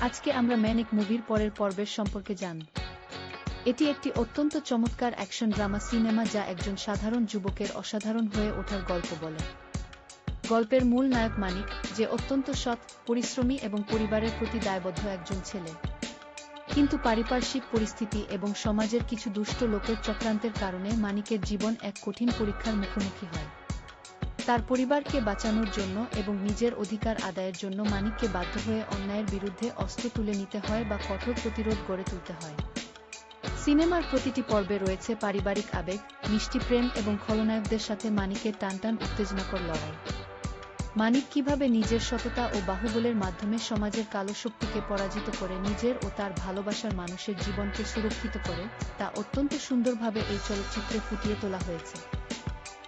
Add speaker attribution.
Speaker 1: আজকে আমরা ম্যানিক মুভির পরের পর্বের সম্পর্কে জানব। এটি একটি অত্যন্ত চমৎকার অ্যাকশন ড্রামা সিনেমা যা একজন সাধারণ যুবকের অসাধারণ হয়ে ওঠার গল্প বলে। গল্পের মূল নায়ক মানিক, যে অত্যন্ত সৎ, পরিশ্রমী এবং পরিবারের প্রতি দায়বদ্ধ একজন ছেলে। কিন্তু পারিপার্শ্বিক পরিস্থিতি এবং সমাজের কিছু দুষ্ট লোকের চক্রান্তের কারণে মানিকের জীবন এক কঠিন পরীক্ষার মুখোমুখি হয়। তার পরিবারকে বাঁচানোর জন্য এবং নিজের অধিকার আদায়ের জন্য মানিককে বাধ্য হয়ে অন্যায়ের বিরুদ্ধে অস্ত্র তুলে নিতে হয় বা কঠোর প্রতিরোধ গড়ে তুলতে হয়। সিনেমার প্রতিটি পর্বে রয়েছে পারিবারিক আবেগ, মিষ্টি প্রেম এবং খলনায়কদের সাথে মানিকের টানটান উত্তেজনাকর লড়াই। মানিক কিভাবে নিজের সততা ও বাহুবলের মাধ্যমে সমাজের কালো শক্তিকে পরাজিত করে নিজের ও তার ভালোবাসার মানুষের জীবনকে সুরক্ষিত করে, তা অত্যন্ত সুন্দরভাবে এই চলচ্চিত্রে ফুটিয়ে তোলা হয়েছে।